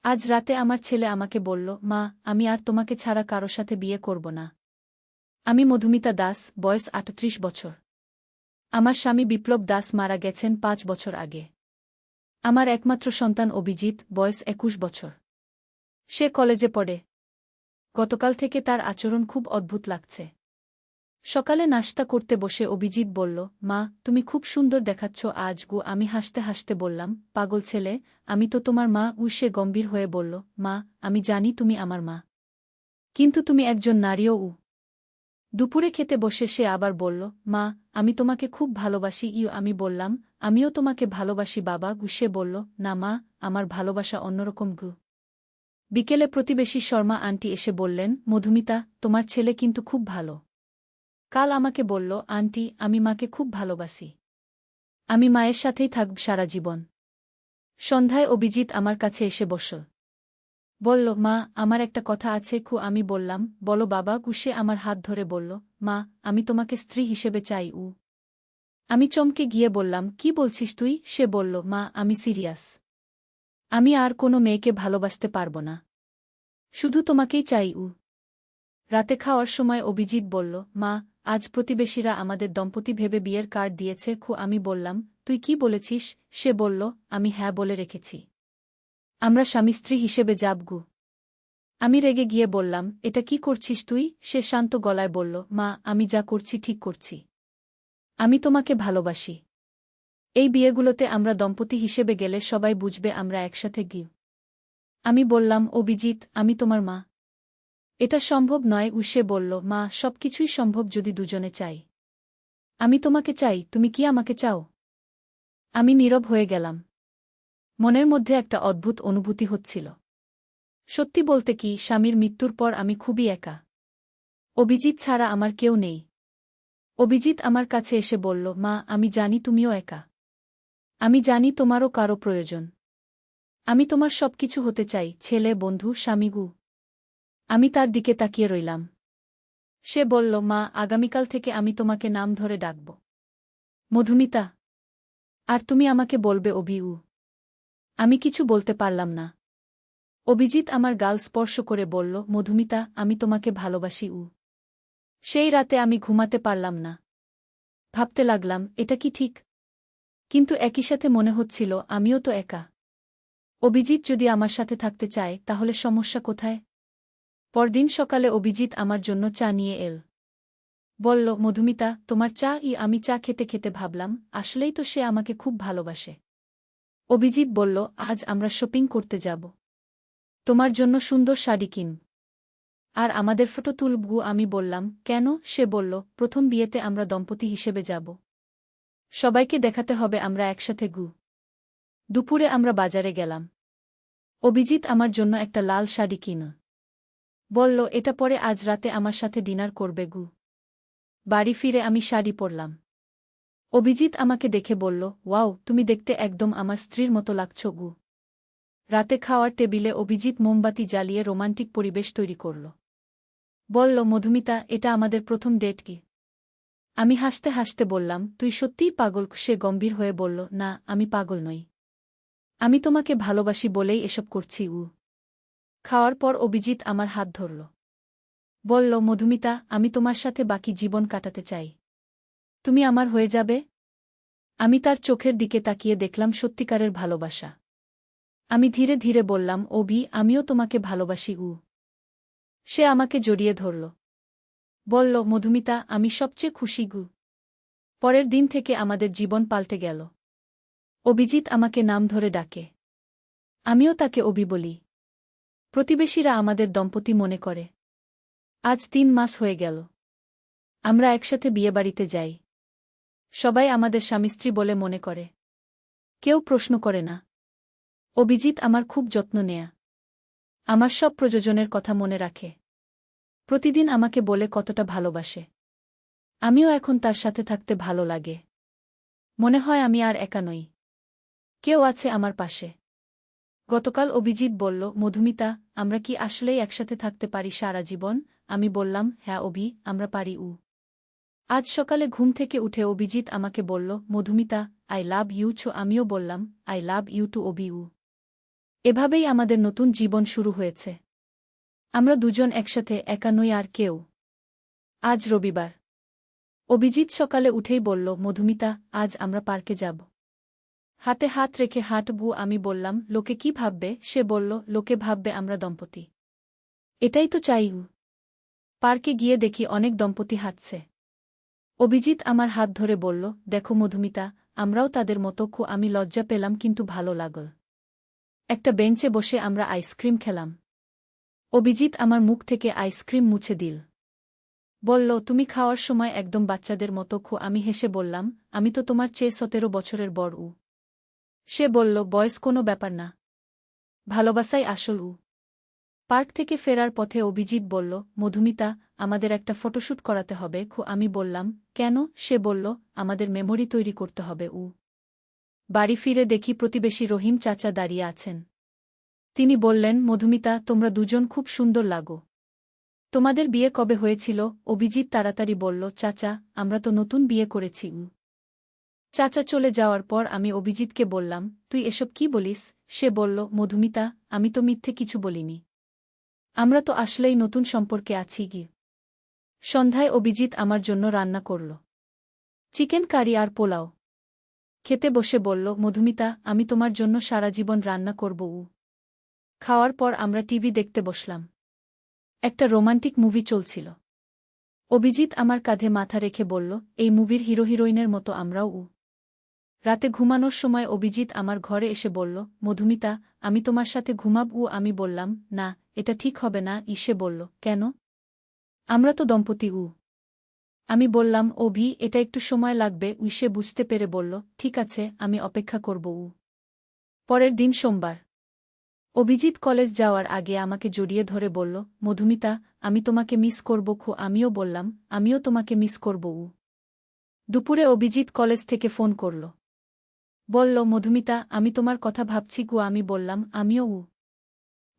আজ রাতে আমার ছেলে আমাকে বলল, মা, আমি আর তোমাকে ছাড়া কারো সাথে বিয়ে করব না। আমি মধুমিতা দাস, বয়স ৩৮ বছর। আমার স্বামী বিপ্লব দাস মারা গেছেন ৫ বছর আগে। আমার একমাত্র সন্তান অভিজিৎ, বয়স ২১ বছর। সে কলেজে পড়ে। গতকাল থেকে তার আচরণ খুব অদ্ভুত লাগছে। সকালে নাশতা করতে বসে অভিজিৎ বলল, মা, তুমি খুব সুন্দর দেখাচ্ছ আজ গো। আমি হাসতে হাসতে বললাম, পাগল ছেলে, আমি তো তোমার মা। সে গম্ভীর হয়ে বলল, মা, আমি জানি তুমি আমার মা, কিন্তু তুমি একজন নারীও। দুপুরে খেতে বসে সে আবার বলল, মা, আমি তোমাকে খুব ভালোবাসি। আমি বললাম, আমিও তোমাকে ভালোবাসি বাবা। সে বলল, না মা, আমার ভালোবাসা অন্যরকম গু। বিকেলে প্রতিবেশী শর্মা আন্টি এসে বললেন, মধুমিতা, তোমার ছেলে কিন্তু খুব ভালো। কাল আমাকে বলল, আন্টি, আমি মাকে খুব ভালোবাসি। আমি মায়ের সাথেই থাকব সারা জীবন। সন্ধ্যায় অভিজিৎ আমার কাছে এসে বসল। বলল, মা, আমার একটা কথা আছে। আমি বললাম, বলো বাবা। সে আমার হাত ধরে বলল, মা, আমি তোমাকে স্ত্রী হিসেবে চাই। আমি চমকে গিয়ে বললাম, কি বলছিস তুই? সে বলল, মা, আমি সিরিয়াস। আমি আর কোনো মেয়েকে ভালোবাসতে পারব না। শুধু তোমাকেই চাই। রাতে খাওয়ার সময় অভিজিৎ বলল, মা, আজ প্রতিবেশীরা আমাদের দম্পতি ভেবে বিয়ের কার্ড দিয়েছে। আমি বললাম, তুই কি বলেছিস? সে বলল, আমি হ্যাঁ বলে রেখেছি। আমরা স্বামী স্ত্রী হিসেবে যাবগু। আমি রেগে গিয়ে বললাম, এটা কি করছিস তুই? সে শান্ত গলায় বলল, মা, আমি যা করছি ঠিক করছি। আমি তোমাকে ভালোবাসি। এই বিয়েগুলোতে আমরা দম্পতি হিসেবে গেলে সবাই বুঝবে আমরা একসাথে গি। আমি বললাম, অভিজিৎ, আমি তোমার মা। এটা সম্ভব নয়। সে বলল, মা, সবকিছুই সম্ভব যদি দুজনে চাই। আমি তোমাকে চাই, তুমি কি আমাকে চাও? আমি নীরব হয়ে গেলাম। মনের মধ্যে একটা অদ্ভুত অনুভূতি হচ্ছিল। সত্যি বলতে কি, স্বামীর মৃত্যুর পর আমি খুবই একা। অভিজিৎ ছাড়া আমার কেউ নেই। অভিজিৎ আমার কাছে এসে বলল, মা, আমি জানি তুমিও একা। আমি জানি তোমারও কারো প্রয়োজন। আমি তোমার সবকিছু হতে চাই, ছেলে, বন্ধু, স্বামীগু। আমি তার দিকে তাকিয়ে রইলাম। সে বলল, মা, আগামীকাল থেকে আমি তোমাকে নাম ধরে ডাকব। মধুমিতা। আর তুমি আমাকে বলবে অভিউ। আমি কিছু বলতে পারলাম না। অভিজিৎ আমার গাল স্পর্শ করে বলল, মধুমিতা, আমি তোমাকে ভালোবাসি। সেই রাতে আমি ঘুমাতে পারলাম না। ভাবতে লাগলাম, এটা কি ঠিক? কিন্তু একই সাথে মনে হচ্ছিল, আমিও তো একা। অভিজিৎ যদি আমার সাথে থাকতে চায়, তাহলে সমস্যা কোথায়? পরদিন সকালে অভিজিৎ আমার জন্য চা নিয়ে এল। বলল, মধুমিতা, তোমার চা। আমি চা খেতে খেতে ভাবলাম, আসলেই তো সে আমাকে খুব ভালোবাসে। অভিজিৎ বলল, আজ আমরা শপিং করতে যাব। তোমার জন্য সুন্দর শাড়ি কিন। আর আমাদের ফটো তুলব। আমি বললাম, কেন? সে বলল, প্রথম বিয়েতে আমরা দম্পতি হিসেবে যাব। সবাইকে দেখাতে হবে আমরা একসাথে গু। দুপুরে আমরা বাজারে গেলাম। অভিজিৎ আমার জন্য একটা লাল শাড়ি কিন। বলল, এটা পরে আজ রাতে আমার সাথে ডিনার করবে গু। বাড়ি ফিরে আমি শাড়ি পরলাম। অভিজিৎ আমাকে দেখে বলল, ওয়াও, তুমি দেখতে একদম আমার স্ত্রীর মতো লাগছ গু। রাতে খাওয়ার টেবিলে অভিজিৎ মোমবাতি জ্বালিয়ে রোমান্টিক পরিবেশ তৈরি করল। বলল, মধুমিতা, এটা আমাদের প্রথম ডেট কি? আমি হাসতে হাসতে বললাম, তুই সত্যিই পাগল। সে গম্ভীর হয়ে বলল, না, আমি পাগল নই। আমি তোমাকে ভালোবাসি বলেই এসব করছি। খাওয়ার পর অভিজিৎ আমার হাত ধরল। বলল, মধুমিতা, আমি তোমার সাথে বাকি জীবন কাটাতে চাই। তুমি আমার হয়ে যাবে? আমি তার চোখের দিকে তাকিয়ে দেখলাম সত্যিকারের ভালোবাসা। আমি ধীরে ধীরে বললাম, অভি, আমিও তোমাকে ভালোবাসি। সে আমাকে জড়িয়ে ধরল। বলল, মধুমিতা, আমি সবচেয়ে খুশি গু। পরের দিন থেকে আমাদের জীবন পাল্টে গেল। অভিজিৎ আমাকে নাম ধরে ডাকে। আমিও তাকে অভি বলি। প্রতিবেশীরা আমাদের দম্পতি মনে করে। আজ ৩ মাস হয়ে গেল। আমরা একসাথে বিয়েবাড়িতে যাই। সবাই আমাদের স্বামী-স্ত্রী বলে মনে করে। কেউ প্রশ্ন করে না। অভিজিৎ আমার খুব যত্ন নেয়া। আমার সব প্রয়োজনের কথা মনে রাখে। প্রতিদিন আমাকে বলে কতটা ভালোবাসে। আমিও এখন তার সাথে থাকতে ভালো লাগে। মনে হয় আমি আর একা নই। কেউ আছে আমার পাশে। গতকাল অভিজিৎ বলল, মধুমিতা, আমরা কি আসলেই একসাথে থাকতে পারি সারা জীবন? আমি বললাম, হ্যাঁ অভি, আমরা পারি। আজ সকালে ঘুম থেকে উঠে অভিজিৎ আমাকে বলল, মধুমিতা, আই লাভ ইউ। আমিও বললাম, I love you too Abhi. এভাবেই আমাদের নতুন জীবন শুরু হয়েছে। আমরা দুজন একসাথে, একা নই আর কেউ। আজ রবিবার। অভিজিৎ সকালে উঠেই বলল, মধুমিতা, আজ আমরা পার্কে যাব। হাতে হাত রেখে হাঁটবো। আমি বললাম, লোকে কি ভাববে? সে বলল, লোকে ভাববে আমরা দম্পতি। এটাই তো চাই। পার্কে গিয়ে দেখি অনেক দম্পতি হাঁটছে। অভিজিৎ আমার হাত ধরে বলল, দেখো মধুমিতা, আমরাও তাদের মতো। আমি লজ্জা পেলাম কিন্তু ভালো লাগল। একটা বেঞ্চে বসে আমরা আইসক্রিম খেলাম। অভিজিৎ আমার মুখ থেকে আইসক্রিম মুছে দিল। বলল, তুমি খাওয়ার সময় একদম বাচ্চাদের মতো। আমি হেসে বললাম, আমি তো তোমার চেয়ে 17 বছরের বড়। সে বলল, বয়স কোনো ব্যাপার না, ভালোবাসাই আসল। পার্ক থেকে ফেরার পথে অভিজিৎ বলল, মধুমিতা, আমাদের একটা ফটোশ্যুট করাতে হবে। আমি বললাম, কেন? সে বলল, আমাদের মেমোরি তৈরি করতে হবে। বাড়ি ফিরে দেখি প্রতিবেশী রহিম চাচা দাঁড়িয়ে আছেন। তিনি বললেন, মধুমিতা, তোমরা দুজন খুব সুন্দর লাগো। তোমাদের বিয়ে কবে হয়েছিল? অভিজিৎ তাড়াতাড়ি বলল, চাচা, আমরা তো নতুন বিয়ে করেছি। চাচা চলে যাওয়ার পর আমি অভিজিৎকে বললাম, তুই এসব কি বলিস? সে বলল, মধুমিতা, আমি তো মিথ্যে কিছু বলিনি। আমরা তো আসলেই নতুন সম্পর্কে আছি। সন্ধ্যায় অভিজিৎ আমার জন্য রান্না করল চিকেন কারি আর পোলাও। খেতে বসে বলল, মধুমিতা, আমি তোমার জন্য সারা জীবন রান্না করব। খাওয়ার পর আমরা টিভি দেখতে বসলাম। একটা রোমান্টিক মুভি চলছিল। অভিজিৎ আমার কাঁধে মাথা রেখে বলল, এই মুভির হিরো হিরোইনের মতো আমরাও। রাতে ঘুমানোর সময় অভিজিৎ আমার ঘরে এসে বলল, মধুমিতা, আমি তোমার সাথে ঘুমাব। আমি বললাম, না, এটা ঠিক হবে না। সে বলল, কেন? আমরা তো দম্পতি। আমি বললাম, অভি, এটা একটু সময় লাগবে। সে বুঝতে পেরে বলল, ঠিক আছে, আমি অপেক্ষা করব। পরের দিন সোমবার। অভিজিৎ কলেজ যাওয়ার আগে আমাকে জড়িয়ে ধরে বলল, মধুমিতা, আমি তোমাকে মিস করব। আমিও বললাম, আমিও তোমাকে মিস করব। দুপুরে অভিজিৎ কলেজ থেকে ফোন করল। বলল, মধুমিতা, আমি তোমার কথা ভাবছি। আমি বললাম, আমিও।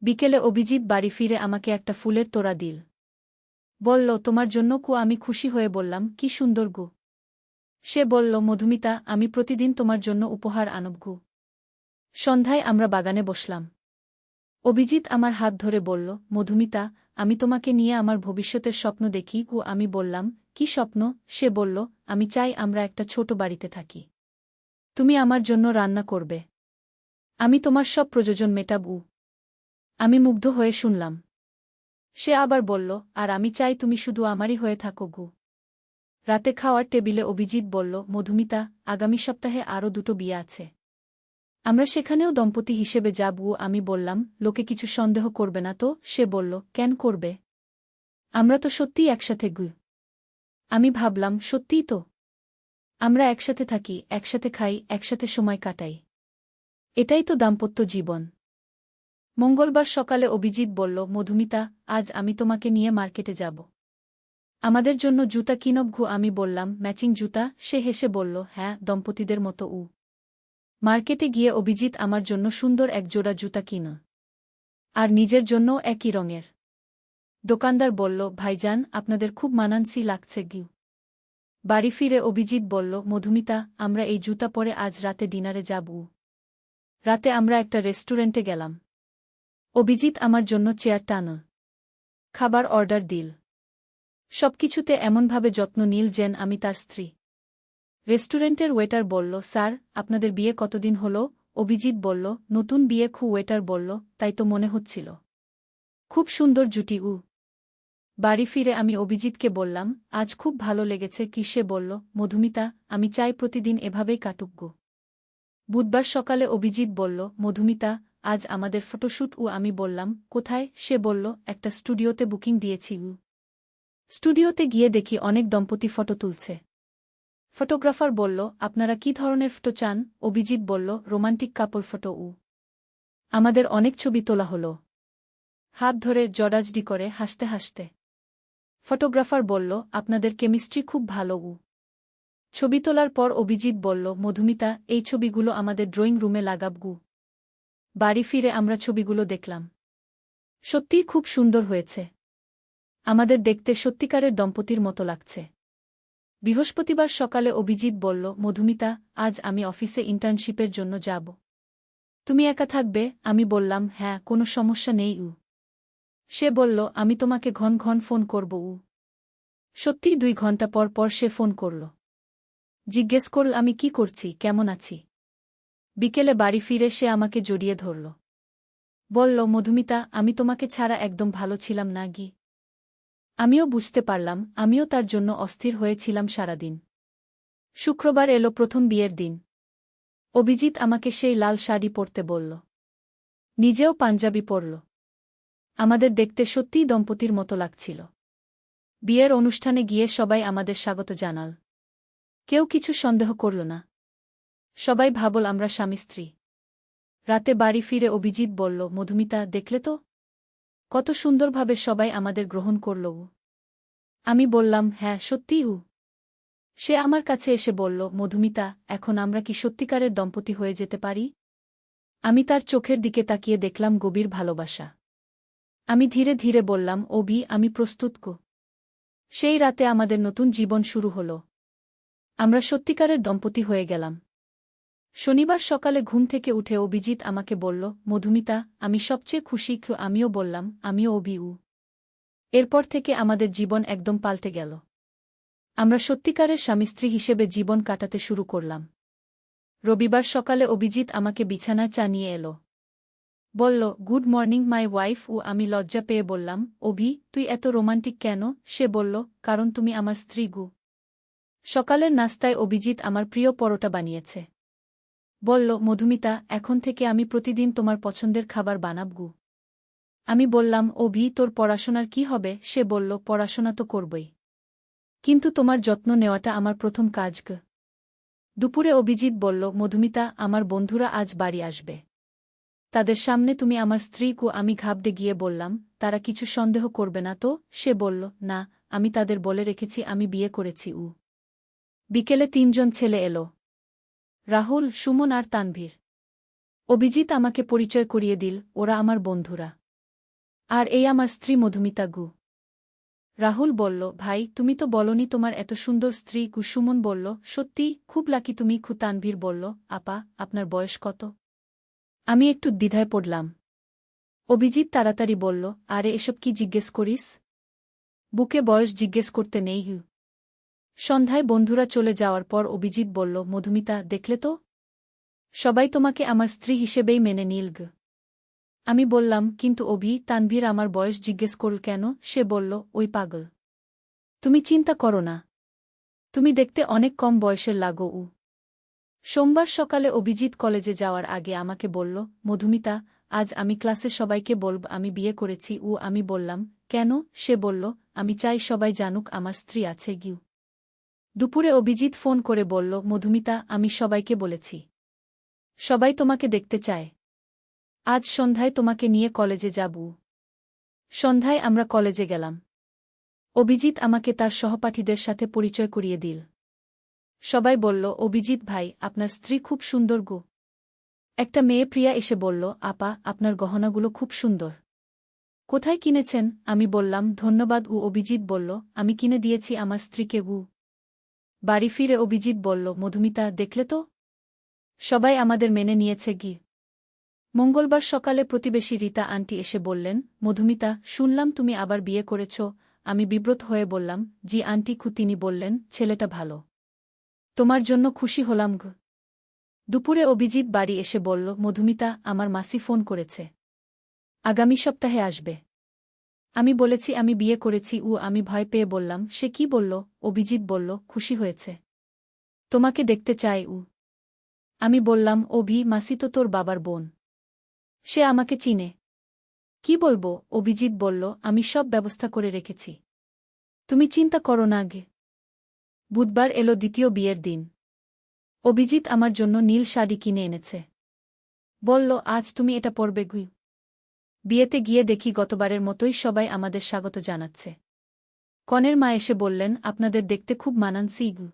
বিকেলে অভিজিৎ বাড়ি ফিরে আমাকে একটা ফুলের তোড়া দিল। বলল, তোমার জন্য। আমি খুশি হয়ে বললাম, কি সুন্দর গো। সে বলল, মধুমিতা, আমি প্রতিদিন তোমার জন্য উপহার আনব। সন্ধ্যায় আমরা বাগানে বসলাম। অভিজিৎ আমার হাত ধরে বলল, মধুমিতা, আমি তোমাকে নিয়ে আমার ভবিষ্যতের স্বপ্ন দেখি। আমি বললাম, কি স্বপ্ন? সে বলল, আমি চাই আমরা একটা ছোট বাড়িতে থাকি। তুমি আমার জন্য রান্না করবে, আমি তোমার সব প্রয়োজন মেটাব। আমি মুগ্ধ হয়ে শুনলাম। সে আবার বলল, আর আমি চাই তুমি শুধু আমারই হয়ে থাকো। রাতে খাওয়ার টেবিলে অভিজিৎ বলল, মধুমিতা, আগামী সপ্তাহে আরও 2টো বিয়ে আছে। আমরা সেখানেও দম্পতি হিসেবে যাব। আমি বললাম, লোকে কিছু সন্দেহ করবে না তো? সে বলল, কেন করবে? আমরা তো সত্যিই একসাথে। আমি ভাবলাম, সত্যিই তো। আমরা একসাথে থাকি, একসাথে খাই, একসাথে সময় কাটাই। এটাই তো দাম্পত্য জীবন। মঙ্গলবার সকালে অভিজিৎ বলল, মধুমিতা, আজ আমি তোমাকে নিয়ে মার্কেটে যাব। আমাদের জন্য জুতা কিনব। আমি বললাম, ম্যাচিং জুতা? সে হেসে বলল, হ্যাঁ, দম্পতিদের মতো। মার্কেটে গিয়ে অভিজিৎ আমার জন্য সুন্দর এক জোড়া জুতা কিন, আর নিজের জন্যও একই রঙের। দোকানদার বলল, ভাইজান, আপনাদের খুব মানানসি লাগছে। বাড়ি ফিরে অভিজিৎ বলল, মধুমিতা, আমরা এই জুতা পরে আজ রাতে ডিনারে যাব। রাতে আমরা একটা রেস্টুরেন্টে গেলাম। অভিজিৎ আমার জন্য চেয়ার টান, খাবার অর্ডার দিল। সবকিছুতে এমনভাবে যত্ন নিল যেন আমি তার স্ত্রী। রেস্টুরেন্টের ওয়েটার বলল, স্যার, আপনাদের বিয়ে কতদিন হল? অভিজিৎ বলল, নতুন বিয়ে। ওয়েটার বলল, তাই তো মনে হচ্ছিল। খুব সুন্দর জুটি। বাড়ি ফিরে আমি অভিজিৎকে বললাম, আজ খুব ভালো লেগেছে। সে বলল, মধুমিতা, আমি চাই প্রতিদিন এভাবেই কাটুক। বুধবার সকালে অভিজিৎ বলল, মধুমিতা, আজ আমাদের ফটোশ্যুট। আমি বললাম, কোথায়? সে বলল, একটা স্টুডিওতে বুকিং দিয়েছি। স্টুডিওতে গিয়ে দেখি অনেক দম্পতি ফটো তুলছে। ফটোগ্রাফার বলল, আপনারা কি ধরনের ফটো চান? অভিজিৎ বলল, রোমান্টিক কাপল ফটো। আমাদের অনেক ছবি তোলা হলো, হাত ধরে জড়াজড়ি করে, হাসতে হাসতে। ফটোগ্রাফার বলল, আপনাদের কেমিস্ট্রি খুব ভালো। ছবি তোলার পর অভিজিৎ বলল, মধুমিতা, এই ছবিগুলো আমাদের ড্রয়িং রুমে লাগাব। বাড়ি ফিরে আমরা ছবিগুলো দেখলাম। সত্যিই খুব সুন্দর হয়েছে। আমাদের দেখতে সত্যিকারের দম্পতির মতো লাগছে। বৃহস্পতিবার সকালে অভিজিৎ বলল, মধুমিতা, আজ আমি অফিসে ইন্টার্নশিপের জন্য যাব। তুমি একা থাকবে? আমি বললাম, হ্যাঁ, কোনো সমস্যা নেই উ। সে বলল, আমি তোমাকে ঘন ঘন ফোন করব উ। সত্যিই 2 ঘন্টা পর পর সে ফোন করল। জিজ্ঞেস করল আমি কি করছি, কেমন আছি। বিকেলে বাড়ি ফিরে সে আমাকে জড়িয়ে ধরল। বলল, মধুমিতা, আমি তোমাকে ছাড়া একদম ভালো ছিলাম না গি। আমিও বুঝতে পারলাম, আমিও তার জন্য অস্থির হয়েছিলাম সারাদিন। শুক্রবার এলো প্রথম বিয়ের দিন। অভিজিৎ আমাকে সেই লাল শাড়ি পরতে বলল। নিজেও পাঞ্জাবি পরল। আমাদের দেখতে সত্যিই দম্পতির মতো লাগছিল। বিয়ের অনুষ্ঠানে গিয়ে সবাই আমাদের স্বাগত জানাল। কেউ কিছু সন্দেহ করল না। সবাই ভাবল আমরা স্বামী স্ত্রী। রাতে বাড়ি ফিরে অভিজিৎ বলল, মধুমিতা, দেখলে তো কত সুন্দরভাবে সবাই আমাদের গ্রহণ করল উ। আমি বললাম, হ্যাঁ, সত্যিই উ। সে আমার কাছে এসে বলল, মধুমিতা, এখন আমরা কি সত্যিকারের দম্পতি হয়ে যেতে পারি? আমি তার চোখের দিকে তাকিয়ে দেখলাম গভীর ভালোবাসা। আমি ধীরে ধীরে বললাম, অভি, আমি প্রস্তুত গো। সেই রাতে আমাদের নতুন জীবন শুরু হল। আমরা সত্যিকারের দম্পতি হয়ে গেলাম। শনিবার সকালে ঘুম থেকে উঠে অভিজিৎ আমাকে বলল, মধুমিতা, আমি সবচেয়ে খুশি। আমিও বললাম, আমিও অভি উ। এরপর থেকে আমাদের জীবন একদম পাল্টে গেল। আমরা সত্যিকারের স্বামী স্ত্রী হিসেবে জীবন কাটাতে শুরু করলাম। রবিবার সকালে অভিজিৎ আমাকে বিছানায় চা নিয়ে এলো। বলল, গুড মর্নিং মাই ওয়াইফ ও। আমি লজ্জা পেয়ে বললাম, অভি, তুই এত রোমান্টিক কেন? সে বলল, কারণ তুমি আমার স্ত্রী গু। সকালের নাস্তায় অভিজিৎ আমার প্রিয় পরোটা বানিয়েছে। বলল, মধুমিতা, এখন থেকে আমি প্রতিদিন তোমার পছন্দের খাবার বানাব গু। আমি বললাম, অভি, তোর পড়াশোনার কি হবে? সে বলল, পড়াশোনা তো করবই, কিন্তু তোমার যত্ন নেওয়াটা আমার প্রথম কাজ গ। দুপুরে অভিজিৎ বলল, মধুমিতা, আমার বন্ধুরা আজ বাড়ি আসবে। তাদের সামনে তুমি আমার স্ত্রী কু। আমি ঘাবড়ে গিয়ে বললাম, তারা কিছু সন্দেহ করবে না তো? সে বলল, না, আমি তাদের বলে রেখেছি আমি বিয়ে করেছি উ। বিকেলে 3 জন ছেলে এলো, রাহুল, সুমন আর তানভীর। অভিজিৎ আমাকে পরিচয় করিয়ে দিল, ওরা আমার বন্ধুরা। আর এই আমার স্ত্রী মধুমিতা গু। রাহুল বলল, ভাই, তুমি তো বলনি তোমার এত সুন্দর স্ত্রী গু। সুমন বলল, সত্যি, খুব লাকি তুমি। তানভীর বলল, আপা, আপনার বয়স কত? আমি একটু দ্বিধায় পড়লাম। অভিজিৎ তাড়াতাড়ি বলল, আরে এসব কি জিজ্ঞেস করিস? বুকে বয়স জিজ্ঞেস করতে নেই হু। সন্ধ্যায় বন্ধুরা চলে যাওয়ার পর অভিজিৎ বলল, মধুমিতা, দেখলে তো সবাই তোমাকে আমার স্ত্রী হিসেবেই মেনে নিল গ। আমি বললাম, কিন্তু অভি, তানভীর আমার বয়স জিজ্ঞেস করল কেন? সে বলল, ওই পাগল। তুমি চিন্তা করো না, তুমি দেখতে অনেক কম বয়সের লাগো উ। সোমবার সকালে অভিজিৎ কলেজে যাওয়ার আগে আমাকে বলল, মধুমিতা, আজ আমি ক্লাসে সবাইকে বলব আমি বিয়ে করেছি উ। আমি বললাম, কেন? সে বলল, আমি চাই সবাই জানুক আমার স্ত্রী আছে গিউ। দুপুরে অভিজিৎ ফোন করে বলল, মধুমিতা, আমি সবাইকে বলেছি। সবাই তোমাকে দেখতে চায়। আজ সন্ধ্যায় তোমাকে নিয়ে কলেজে যাব। সন্ধ্যায় আমরা কলেজে গেলাম। অভিজিৎ আমাকে তার সহপাঠীদের সাথে পরিচয় করিয়ে দিল। সবাই বলল, অভিজিৎ ভাই, আপনার স্ত্রী খুব সুন্দর গো। একটা মেয়ে প্রিয়া এসে বলল, আপা, আপনার গহনাগুলো খুব সুন্দর। কোথায় কিনেছেন? আমি বললাম, ধন্যবাদ উ। অভিজিৎ বলল, আমি কিনে দিয়েছি আমার স্ত্রীকে গু। বাড়ি ফিরে অভিজিৎ বলল, মধুমিতা, দেখলে তো সবাই আমাদের মেনে নিয়েছে গি। মঙ্গলবার সকালে প্রতিবেশী রীতা আন্টি এসে বললেন, মধুমিতা, শুনলাম তুমি আবার বিয়ে করেছ। আমি বিব্রত হয়ে বললাম, জি আন্টি। তিনি বললেন, ছেলেটা ভালো, তোমার জন্য খুশি হলাম গ। দুপুরে অভিজিৎ বাড়ি এসে বলল, মধুমিতা, আমার মাসি ফোন করেছে, আগামী সপ্তাহে আসবে। আমি বলেছি আমি বিয়ে করেছি উ। আমি ভয় পেয়ে বললাম, সে কি বলল? অভিজিৎ বলল, খুশি হয়েছে, তোমাকে দেখতে চায় উ। আমি বললাম, অভি, মাসি তো তোর বাবার বোন, সে আমাকে চিনে। কি বলবো? অভিজিৎ বলল, আমি সব ব্যবস্থা করে রেখেছি, তুমি চিন্তা করো না গে। বুধবার এলো দ্বিতীয় বিয়ের দিন। অভিজিৎ আমার জন্য নীল শাড়ি কিনে এনেছে। বলল, আজ তুমি এটা পরবে গু। বিয়েতে গিয়ে দেখি গতবারের মতোই সবাই আমাদের স্বাগত জানাচ্ছে। কনের মা এসে বললেন, আপনাদের দেখতে খুব মানানসই গু।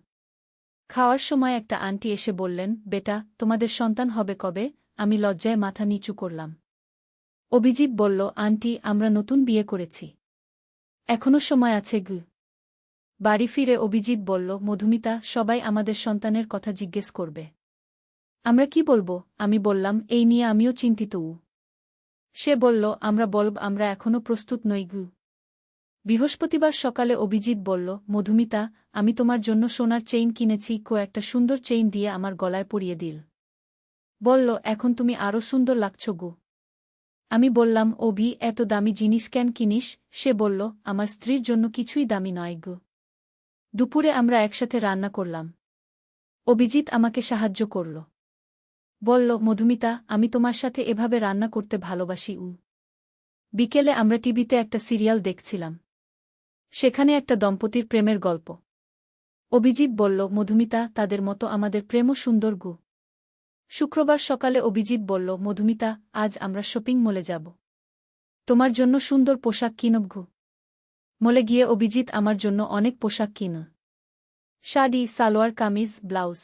খাওয়ার সময় একটা আন্টি এসে বললেন, বেটা, তোমাদের সন্তান হবে কবে? আমি লজ্জায় মাথা নিচু করলাম। অভিজিৎ বলল, আন্টি, আমরা নতুন বিয়ে করেছি, এখনো সময় আছে গু। বাড়ি ফিরে অভিজিৎ বলল, মধুমিতা, সবাই আমাদের সন্তানের কথা জিজ্ঞেস করবে। আমরা কি বলবো? আমি বললাম, এই নিয়ে আমিও চিন্তিত। সে বলল, আমরা এখনো প্রস্তুত নই গু। বৃহস্পতিবার সকালে অভিজিৎ বলল, মধুমিতা, আমি তোমার জন্য সোনার চেইন কিনেছি। একটা সুন্দর চেইন দিয়ে আমার গলায় পরিয়ে দিল। বলল, এখন তুমি আরও সুন্দর লাগছ গু। আমি বললাম, অভি, এত দামি জিনিস কেন কিনিস? সে বলল, আমার স্ত্রীর জন্য কিছুই দামি নয় গু। দুপুরে আমরা একসাথে রান্না করলাম। অভিজিৎ আমাকে সাহায্য করল। বলল, মধুমিতা, আমি তোমার সাথে এভাবে রান্না করতে ভালোবাসি। বিকেলে আমরা টিভিতে একটা সিরিয়াল দেখছিলাম। সেখানে একটা দম্পতির প্রেমের গল্প। অভিজিৎ বলল, মধুমিতা, তাদের মতো আমাদের প্রেমও সুন্দর গু। শুক্রবার সকালে অভিজিৎ বলল, মধুমিতা, আজ আমরা শপিং মলে যাব। তোমার জন্য সুন্দর পোশাক কিনব গু। মলে গিয়ে অভিজিৎ আমার জন্য অনেক পোশাক কিন। শাড়ি, সালোয়ার কামিজ, ব্লাউজ।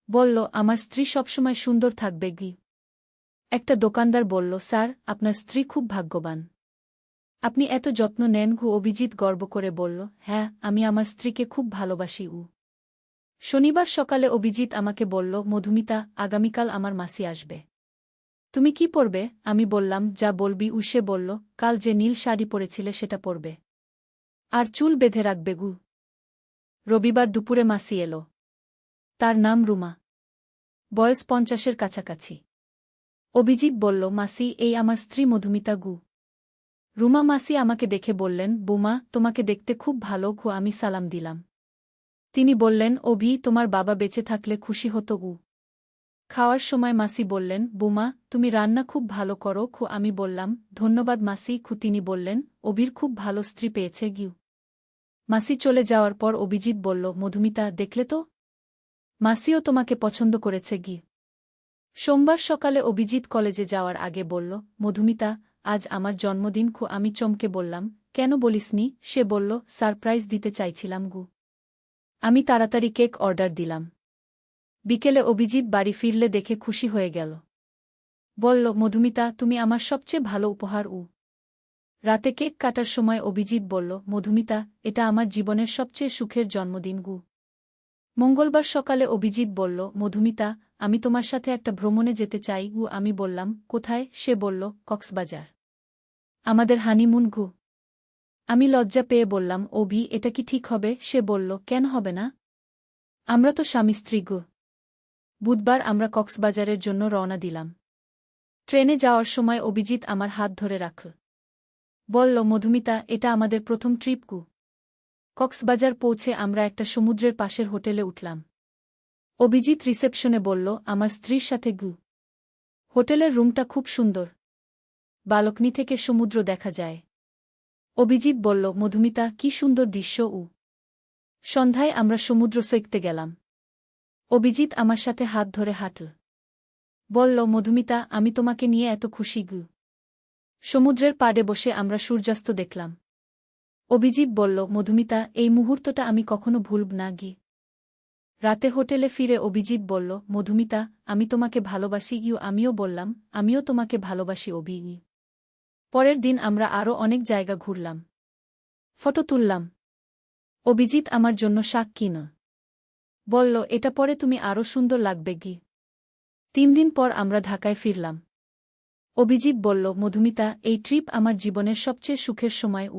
বলল, আমার স্ত্রী সবসময় সুন্দর থাকবে গি। একটা দোকানদার বলল, স্যার, আপনার স্ত্রী খুব ভাগ্যবান। আপনি এত যত্ন নেন গু। অভিজিৎ গর্ব করে বলল, হ্যাঁ, আমি আমার স্ত্রীকে খুব ভালোবাসি। শনিবার সকালে অভিজিৎ আমাকে বলল, মধুমিতা, আগামীকাল আমার মাসি আসবে। তুমি কি পরবে? আমি বললাম, যা বলবি। সে বলল, কাল যে নীল শাড়ি পরেছিলে সেটা পরবে। আর চুল বেঁধে রাখবে গু। রবিবার দুপুরে মাসি এলো। তার নাম রুমা। বয়স 50-এর কাছাকাছি। অভিজিৎ বলল, মাসি, এই আমার স্ত্রী মধুমিতা গু। রুমা মাসি আমাকে দেখে বললেন, বুমা, তোমাকে দেখতে খুব ভালো গু। আমি সালাম দিলাম। তিনি বললেন, অভি, তোমার বাবা বেঁচে থাকলে খুশি হতো গু। খাওয়ার সময় মাসি বললেন, বুমা, তুমি রান্না খুব ভালো করো। আমি বললাম, ধন্যবাদ মাসি। তিনি বললেন, অভির খুব ভালো স্ত্রী পেয়েছে গিউ। মাসি চলে যাওয়ার পর অভিজিৎ বলল, মধুমিতা, দেখলে তো? মাসিও তোমাকে পছন্দ করেছে গি। সোমবার সকালে অভিজিৎ কলেজে যাওয়ার আগে বলল, মধুমিতা, আজ আমার জন্মদিন। আমি চমকে বললাম, কেন বলিসনি? সে বলল, সারপ্রাইজ দিতে চাইছিলাম গু। আমি তাড়াতাড়ি কেক অর্ডার দিলাম। বিকেলে অভিজিৎ বাড়ি ফিরলে দেখে খুশি হয়ে গেল। বলল, মধুমিতা, তুমি আমার সবচেয়ে ভালো উপহার। রাতে কেক কাটার সময় অভিজিৎ বলল, মধুমিতা, এটা আমার জীবনের সবচেয়ে সুখের জন্মদিন গু। মঙ্গলবার সকালে অভিজিৎ বলল, মধুমিতা, আমি তোমার সাথে একটা ভ্রমণে যেতে চাই গু। আমি বললাম, কোথায়? সে বলল, কক্সবাজার। আমাদের হানিমুন গু। আমি লজ্জা পেয়ে বললাম, অভি, এটা কি ঠিক হবে? সে বলল, কেন হবে না? আমরা তো স্বামী স্ত্রী গু। বুধবার আমরা কক্সবাজারের জন্য রওনা দিলাম। ট্রেনে যাওয়ার সময় অভিজিৎ আমার হাত ধরে রাখল। বলল, মধুমিতা, এটা আমাদের প্রথম ট্রিপ গু। কক্সবাজার পৌঁছে আমরা একটা সমুদ্রের পাশের হোটেলে উঠলাম। অভিজিৎ রিসেপশনে বলল, আমার স্ত্রীর সাথে গু। হোটেলের রুমটা খুব সুন্দর। বালকনি থেকে সমুদ্র দেখা যায়। অভিজিৎ বলল, মধুমিতা, কি সুন্দর দৃশ্য। সন্ধ্যায় আমরা সমুদ্র সৈকতে গেলাম। অভিজিৎ আমার সাথে হাত ধরে হাঁটল। বলল, মধুমিতা, আমি তোমাকে নিয়ে এত খুশি গু। সমুদ্রের পাড়ে বসে আমরা সূর্যাস্ত দেখলাম। অভিজিৎ বলল, মধুমিতা, এই মুহূর্তটা আমি কখনো ভুলব না গি। রাতে হোটেলে ফিরে অভিজিৎ বলল, মধুমিতা, আমি তোমাকে ভালোবাসি। আমিও বললাম, আমিও তোমাকে ভালোবাসি অভি। পরের দিন আমরা আরও অনেক জায়গা ঘুরলাম। ফটো তুললাম। অভিজিৎ আমার জন্য শাক কিন। বলল, এটা পরে তুমি আরও সুন্দর লাগবে গি। 3 দিন পর আমরা ঢাকায় ফিরলাম। অভিজিৎ বলল, মধুমিতা, এই ট্রিপ আমার জীবনের সবচেয়ে সুখের সময়।